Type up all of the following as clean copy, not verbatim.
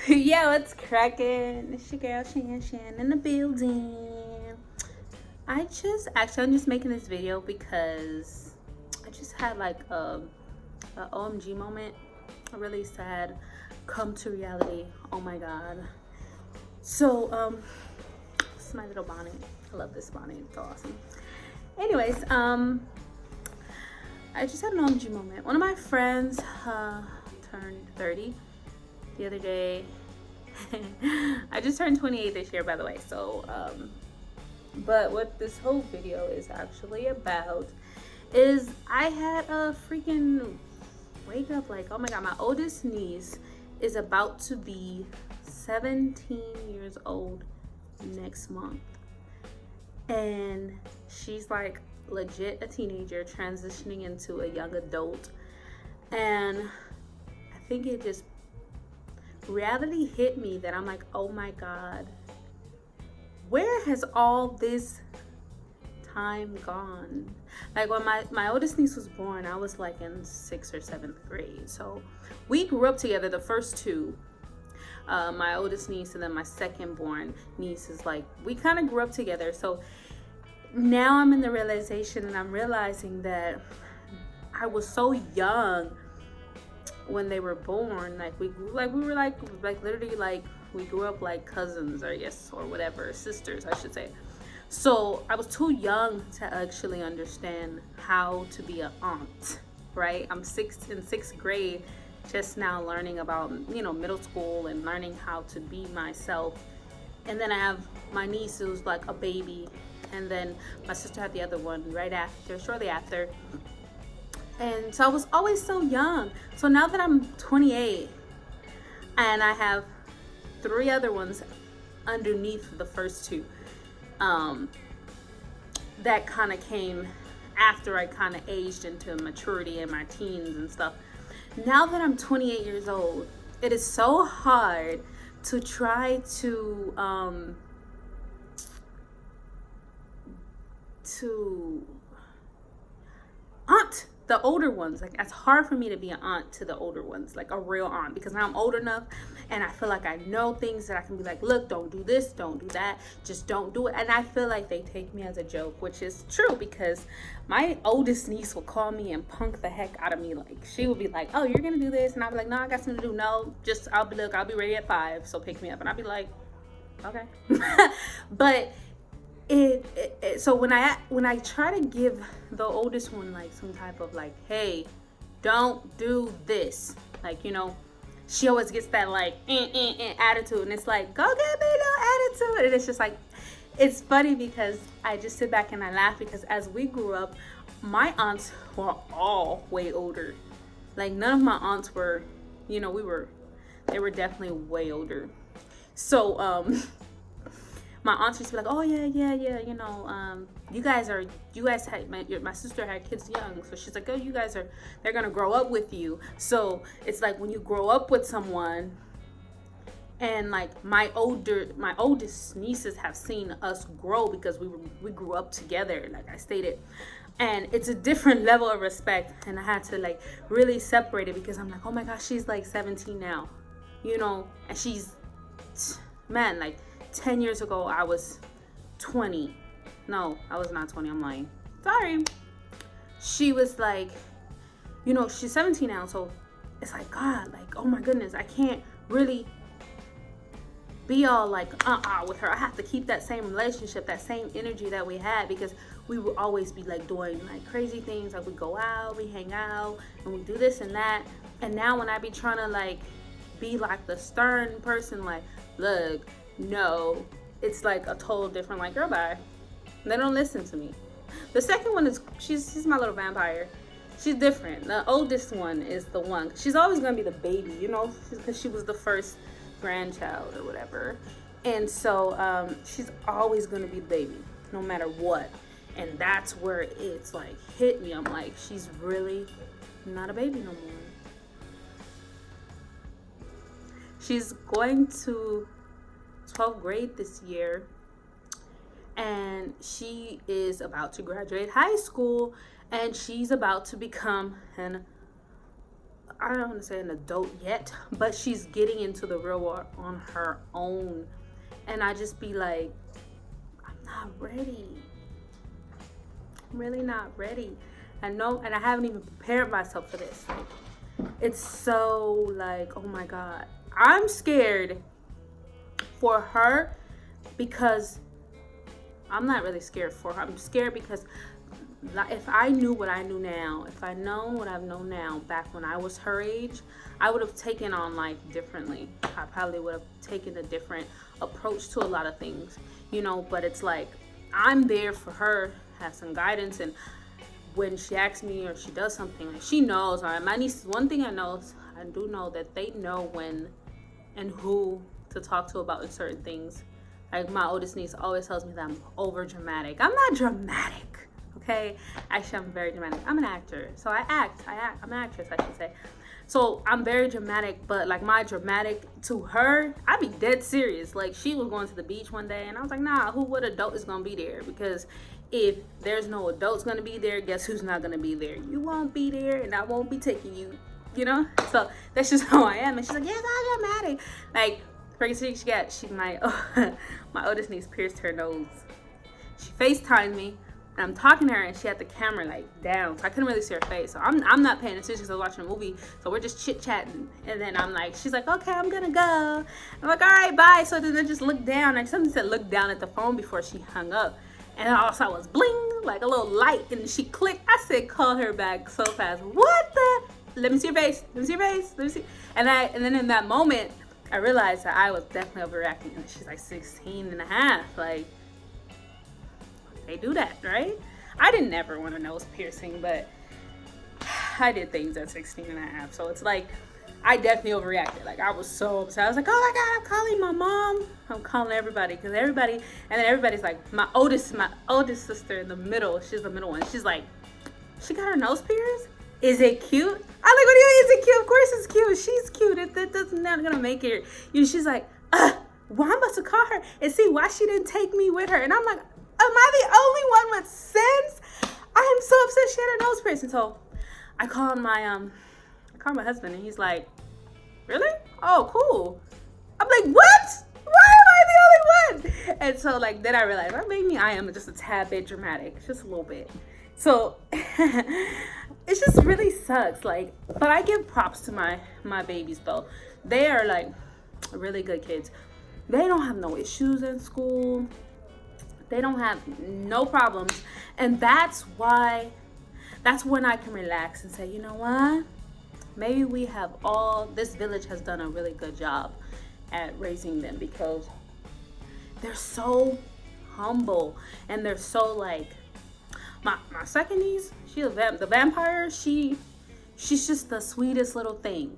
Yeah, what's cracking? It's your girl Shan in the building. I'm just making this video because I just had like a OMG moment, a really sad come to reality. Oh my god. So this is my little bonnet. I love this bonnet. It's awesome. Anyways, I just had an OMG moment. One of my friends turned 30 the other day. I just turned 28 this year, by the way. But what this whole video is actually about is I had a freaking wake up like, oh my god, my oldest niece is about to be 17 years old next month. And she's like legit a teenager transitioning into a young adult. And I think it just reality hit me that I'm like, oh my god, where has all this time gone? Like when my oldest niece was born, I was like in 6th or 7th grade. So we grew up together, the first two. My oldest niece and then my second born niece is like, we kind of grew up together. So now I'm in the realization and I'm realizing that I was so young when they were born. Like we were like literally like we grew up like cousins, I guess, or whatever, sisters I should say. So I was too young to actually understand how to be an aunt, right? I'm in 6th grade, just now learning about, middle school and learning how to be myself. And then I have my niece who's like a baby, and then my sister had the other one shortly after. And so I was always so young. So now that I'm 28 and I have 3 other ones underneath the first 2, that kind of came after I kind of aged into maturity in my teens and stuff. Now that I'm 28 years old, it is so hard to try to aunt the older ones. Like, it's hard for me to be an aunt to the older ones, like a real aunt, because now I'm old enough and I feel like I know things that I can be like, look, don't do this, don't do that, just don't do it. And I feel like they take me as a joke, which is true, because my oldest niece will call me and punk the heck out of me. Like, she will be like, oh, you're gonna do this, and I'll be like, no, I got something to do. No, just I'll be ready at 5, so pick me up. And I'll be like, okay. But so when I try to give the oldest one like some type of like, hey, don't do this, like, she always gets that like attitude, and it's like, go get me no attitude. And it's just like, it's funny because I just sit back and I laugh, because as we grew up, my aunts were all way older. Like, none of my aunts were, they were definitely way older. So my aunts used to be like, oh yeah, my sister had kids young, so she's like, oh, they're gonna grow up with you. So it's like when you grow up with someone, and like my oldest nieces have seen us grow because we grew up together, like I stated, and it's a different level of respect. And I had to like really separate it, because I'm like, oh my gosh, she's like 17 now, and she's, man, like 10 years ago, I was 20. No, I was not 20. I'm lying. Sorry. She was like, she's 17 now. So it's like, God, like, oh my goodness, I can't really be all like, with her. I have to keep that same relationship, that same energy that we had, because we would always be like doing like crazy things. Like, we go out, we hang out, and we do this and that. And now when I be trying to like be like the stern person, like, look, no, it's like a total different, like, girl, bye. They don't listen to me. The second one is, she's my little vampire. She's different. The oldest one is the one. She's always gonna be the baby, because she was the first grandchild or whatever. And so she's always gonna be the baby, no matter what. And that's where it's like hit me. I'm like, she's really not a baby no more. She's going to 12th grade this year, and she is about to graduate high school, and she's about to become an I don't want to say an adult yet, but she's getting into the real world on her own. And I just be like, I'm not ready. I'm really not ready. I know, and I haven't even prepared myself for this. It's so like, oh my God. I'm scared for her because I'm not really scared for her. I'm scared because if I knew what I knew now, if I known what I've known now back when I was her age, I would have taken on life differently. I probably would have taken a different approach to a lot of things, you know, but it's like, I'm there for her, have some guidance, and when she asks me or she does something, like she knows. My niece, one thing I do know that they know when and who to talk to about certain things. Like my oldest niece always tells me that I'm over dramatic. I'm not dramatic, okay? Actually, I'm very dramatic. I'm an actor, so I act. I'm an actress, I should say. So I'm very dramatic, but like my dramatic to her, I be dead serious. Like she was going to the beach one day and I was like, nah, what adult is gonna be there? Because if there's no adults gonna be there, guess who's not gonna be there? You won't be there and I won't be taking you, you know? So that's just how I am. And she's like, yeah, I'm dramatic. Like, for instance, my oldest niece pierced her nose. She FaceTimed me. And I'm talking to her and she had the camera like down, so I couldn't really see her face. So I'm not paying attention because I was watching a movie. So we're just chit chatting, and then I'm like, she's like, okay, I'm gonna go. I'm like, all right, bye. So then I just looked down, and something said look down at the phone before she hung up, and then all I saw was bling, like a little light, and she clicked. I said, call her back so fast. What the? Let me see your face. Let me see your face. Let me see. And then in that moment, I realized that I was definitely overreacting. And she's like 16 and a half, like. They do that, right? I didn't ever want a nose piercing, but I did things at 16 and a half. So it's like, I definitely overreacted. Like I was so upset. I was like, oh my God, I'm calling my mom. I'm calling everybody because everybody, and then everybody's like, my oldest sister in the middle, she's the middle one. She's like, she got her nose pierced? Is it cute? I'm like, what do you mean, is it cute? Of course it's cute. She's cute. That's not gonna make it. You know, she's like, well, I'm about to call her and see why she didn't take me with her. And I'm like, am I the only one with sense? I am so upset she had her nose pierced. And so I called my husband and he's like, really? Oh, cool. I'm like, what? Why am I the only one? And so like then I realized, well, maybe I am just a tad bit dramatic, just a little bit. So it just really sucks. Like, but I give props to my babies though. They are like really good kids. They don't have no issues in school. They don't have no problems. And that's when I can relax and say, you know what? Maybe this village has done a really good job at raising them because they're so humble and they're so like, my second niece, the vampire, she's just the sweetest little thing.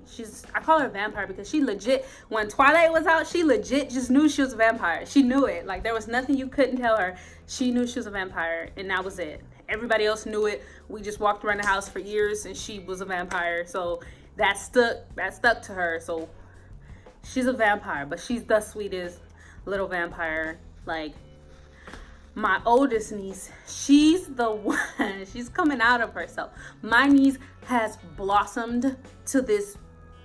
I call her a vampire because she legit, when Twilight was out, she legit just knew she was a vampire. She knew it. Like, there was nothing you couldn't tell her. She knew she was a vampire, and that was it. Everybody else knew it. We just walked around the house for years, and she was a vampire. So that stuck to her. So she's a vampire, but she's the sweetest little vampire. Like, my oldest niece, she's the one, she's coming out of herself. My niece has blossomed to this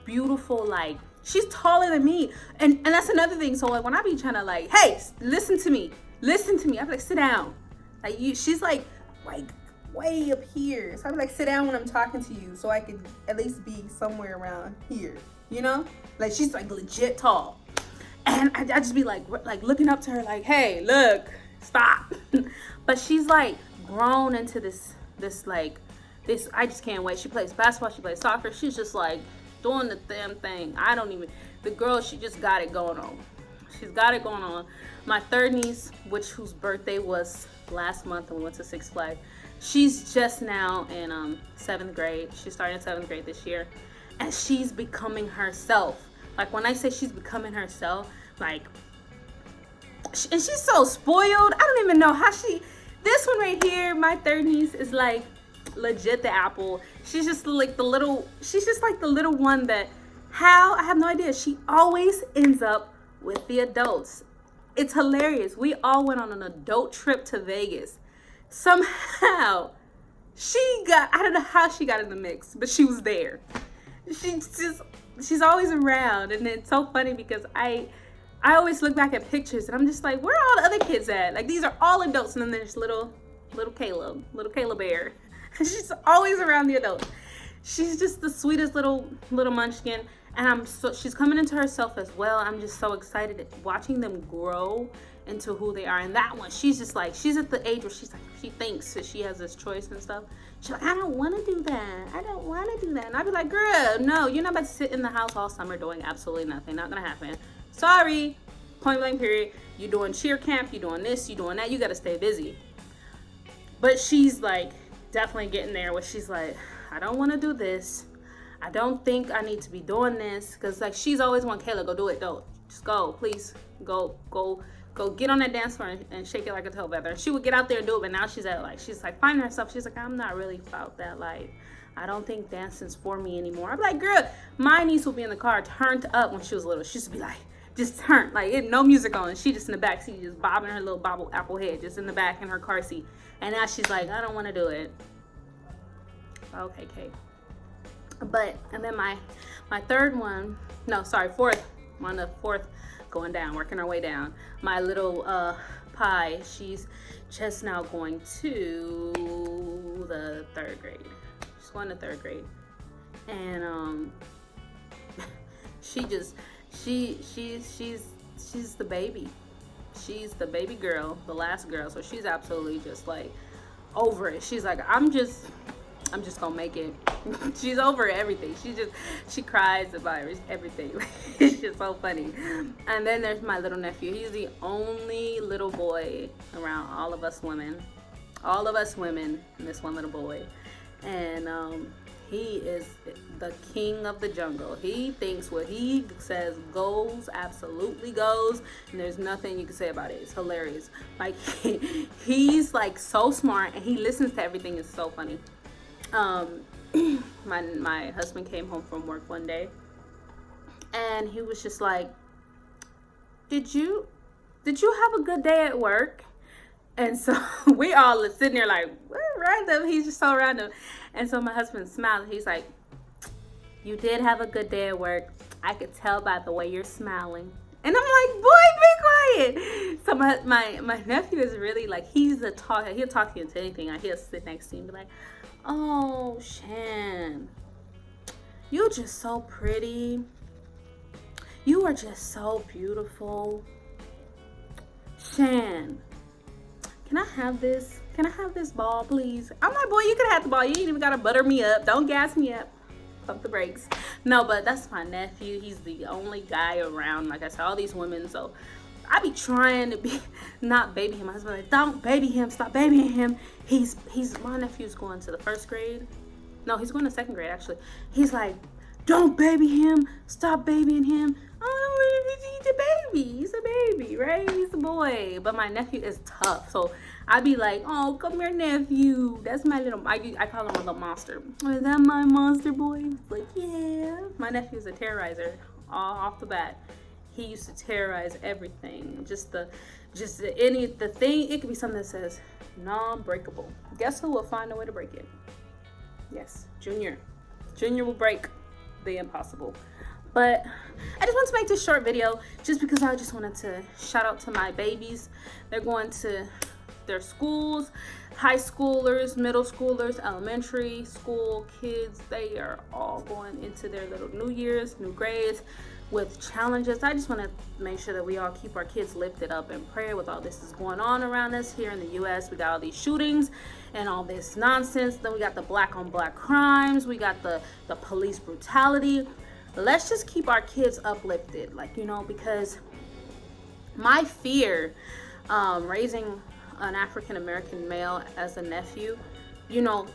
beautiful, like, she's taller than me. And that's another thing. So like when I be trying to like, hey, listen to me. I'm like, sit down. Like she's like way up here. So I'm like, sit down when I'm talking to you so I can at least be somewhere around here, you know? Like she's like legit tall. And I just be like looking up to her like, hey, look, stop. But she's like grown into this, I just can't wait. She plays basketball, she plays soccer. She's just like doing the damn thing. The girl, she just got it going on. She's got it going on. My third niece, whose birthday was last month and we went to Six Flags, she's just now in 7th grade. She's starting 7th grade this year. And she's becoming herself. Like when I say she's becoming herself, like, and she's so spoiled. I don't even know how this one right here, my third niece, is like legit the apple. She's just like the little one that, I have no idea. She always ends up with the adults. It's hilarious. We all went on an adult trip to Vegas. Somehow, I don't know how she got in the mix, but she was there. she's always around, and it's so funny because I always look back at pictures and I'm just like, where are all the other kids at? Like, these are all adults, and then there's little Caleb Bear. She's always around the adults. She's just the sweetest little munchkin, and she's coming into herself as well. I'm just so excited watching them grow into who they are. And that one, she's just like, she's at the age where she's like, she thinks that she has this choice and stuff. She's like, I don't want to do that. And I'd be like, girl, no, you're not about to sit in the house all summer doing absolutely nothing. Not gonna happen. Sorry. Point blank period. You doing cheer camp, you doing this, you doing that. You gotta stay busy. But she's like definitely getting there where she's like, I don't want to do this. I don't think I need to be doing this. Because like, she's always want Kayla, go do it. Don't. Just go, please. Go get on that dance floor and shake it like a tail feather. And she would get out there and do it, but now she's like finding herself. She's like, I'm not really about that life. I don't think dancing's for me anymore. I'm like, girl, my niece would be in the car turned up when she was little. She used to be like, just turned, like, no music on. And she just in the back seat, just bobbing her little bobble apple head, just in the back in her car seat. And now she's like, I don't want to do it. Okay, Kate. But, and then my fourth going down, working our way down. My little Pie, she's just now going to the 3rd grade. She's going to 3rd grade. And she's the baby. She's the baby girl, the last girl. So she's absolutely just like over it. She's like, I'm just gonna make it. She's over everything. She cries about everything. It's just so funny. And then there's my little nephew. He's the only little boy around all of us women, and this one little boy. And he is the king of the jungle. He thinks what he says goes, absolutely goes, and there's nothing you can say about it. It's hilarious. Like, he's like so smart, and he listens to everything. It's so funny. My husband came home from work one day, and he was just like, did you have a good day at work? And so we all sitting there like, what, random? He's just so random. And so my husband smiled. He's like, you did have a good day at work. I could tell by the way you're smiling. And I'm like, boy, be quiet. So my nephew is really like, he's a talker. He'll talk to you into anything. He'll sit next to you and be like, oh, Shan, you're just so pretty. You are just so beautiful. Shan, can I have this? Can I have this ball, please? I'm like, boy, you could have the ball. You ain't even got to butter me up. Don't gas me up. Pump the brakes. No, but that's my nephew. He's the only guy around. Like I said, all these women. So I be trying to not baby him. My husband like, don't baby him. Stop babying him. My nephew's going to the 1st grade. No, he's going to 2nd grade, actually. He's like, don't baby him. Stop babying him. Oh, he's a baby. He's a baby, right? He's a boy. But my nephew is tough. So I be like, oh, come here, nephew. That's my little, I call him a little monster. Oh, is that my monster boy? He's like, yeah. My nephew's a terrorizer off the bat. He used to terrorize everything. The thing, it could be something that says non-breakable. Guess who will find a way to break it? Yes, Junior. Junior will break the impossible. But I just wanted to make this short video just because I just wanted to shout out to my babies. They're going to their schools, high schoolers, middle schoolers, elementary school kids. They are all going into their little new years, new grades with challenges. I just want to make sure that we all keep our kids lifted up in prayer with all this is going on around us here in the U.S. We got all these shootings and all this nonsense. Then we got the black on black crimes. We got the police brutality. Let's just keep our kids uplifted, because my fear raising an African American male as a nephew,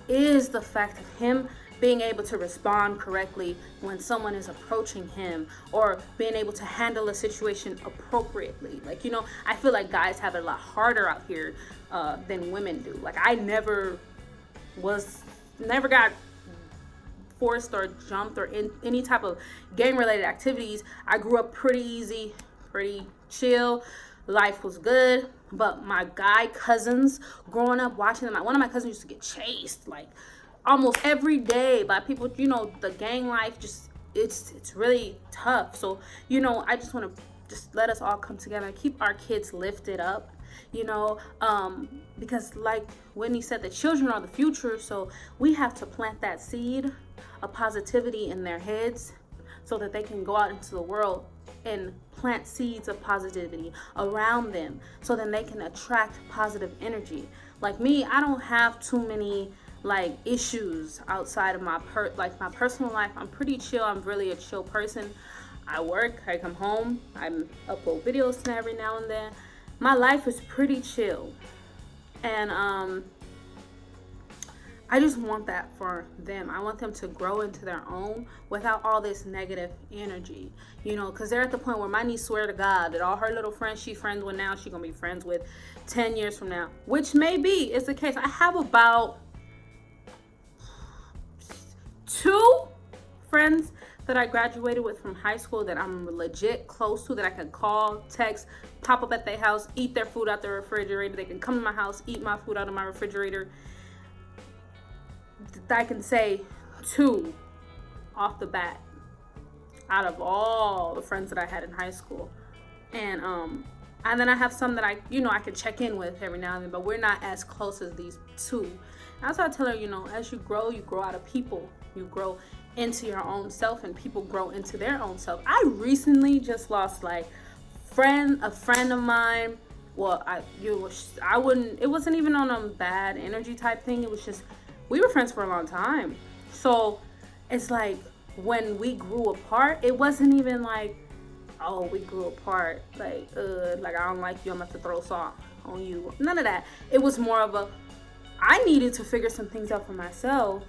is the fact of him being able to respond correctly when someone is approaching him, or being able to handle a situation appropriately. I feel like guys have it a lot harder out here than women do. Like, I never got forced or jumped or in any type of gang related activities. I grew up pretty easy, pretty chill. Life was good. But my guy cousins, growing up watching them, one of my cousins used to get chased, like almost every day by people. You know, the gang life just, it's really tough. So, you know, I just want to just let us all come together and keep our kids lifted up, you know, because like Whitney said, the children are the future. So we have to plant that seed of positivity in their heads so that they can go out into the world and plant seeds of positivity around them, so then they can attract positive energy. Like me, I don't have too many like issues outside of my my personal life. I'm pretty chill. I'm really a chill person. I work, I come home, I upload videos every now and then. My life is pretty chill. And I just want that for them. I want them to grow into their own without all this negative energy, you know, because they're at the point where my niece swear to God that all her little friends she friends with now, she's going to be friends with 10 years from now, which maybe is the case. I have about 2 friends that I graduated with from high school that I'm legit close to, that I can call, text, pop up at their house, eat their food out the refrigerator. They can come to my house, eat my food out of my refrigerator. I can say 2 off the bat out of all the friends that I had in high school. And then I have some that I can check in with every now and then, but we're not as close as these 2. And that's why I tell her, you know, as you grow out of people. You grow into your own self, and people grow into their own self. I recently just lost like a friend of mine. Well, it wasn't even on a bad energy type thing. It was just, we were friends for a long time. So it's like when we grew apart, it wasn't even like, oh, we grew apart. Like I don't like you, I'm about to throw salt on you. None of that. It was more of a, I needed to figure some things out for myself.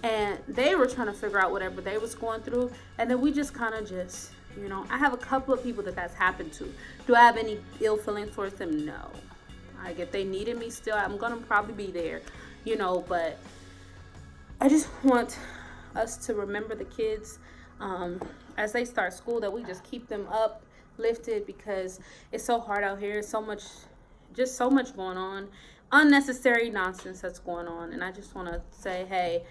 And they were trying to figure out whatever they was going through. And then we just kind of just, you know, I have a couple of people that's happened to. Do I have any ill feelings towards them? No. Like, if they needed me still, I'm going to probably be there, you know. But I just want us to remember the kids as they start school, that we just keep them uplifted, because it's so hard out here. So much going on. Unnecessary nonsense that's going on. And I just want to say, hey,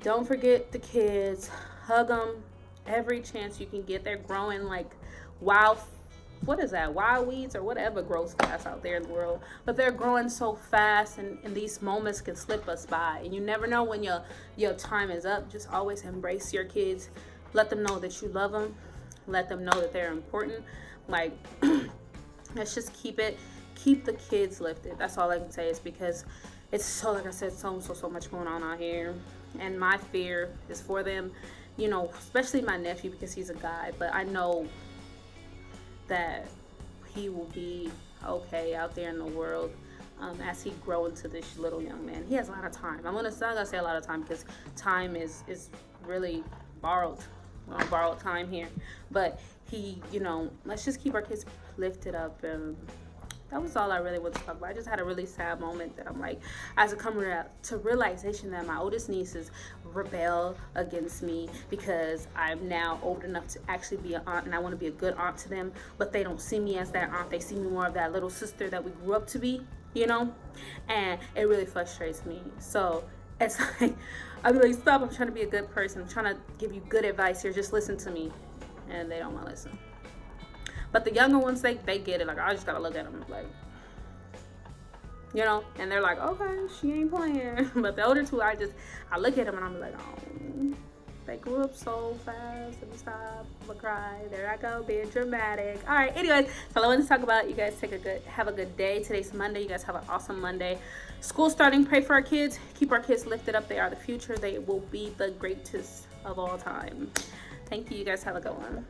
don't forget the kids. Hug them every chance you can get. They're growing like wild weeds or whatever grows fast out there in the world. But they're growing so fast, and these moments can slip us by. And you never know when your time is up. Just always embrace your kids. Let them know that you love them. Let them know that they're important. Like, let's just keep the kids lifted. That's all I can say, is because it's so, like I said, so much going on out here. And my fear is for them, you know, especially my nephew, because he's a guy. But I know that he will be okay out there in the world as he grow into this little young man. He has a lot of time. I'm gonna say a lot of time, because time is really borrowed time here. But he, you know, let's just keep our kids lifted up. And that was all I really wanted to talk about. I just had a really sad moment that I'm like, as I come to realization that my oldest nieces rebel against me because I'm now old enough to actually be an aunt, and I want to be a good aunt to them, but they don't see me as that aunt. They see me more of that little sister that we grew up to be, you know? And it really frustrates me. So it's like, I'm like, stop, I'm trying to be a good person. I'm trying to give you good advice here. Just listen to me. And they don't want to listen. But the younger ones, they get it. Like, I just gotta look at them like, you know, and they're like, okay, she ain't playing. But the older 2, I look at them and I'm like, oh, they grew up so fast. Let me stop. I'm gonna cry. There I go, being dramatic. All right, anyways, so I wanted to talk about, you guys have a good day. Today's Monday. You guys have an awesome Monday. School starting. Pray for our kids. Keep our kids lifted up. They are the future. They will be the greatest of all time. Thank you. You guys have a good one.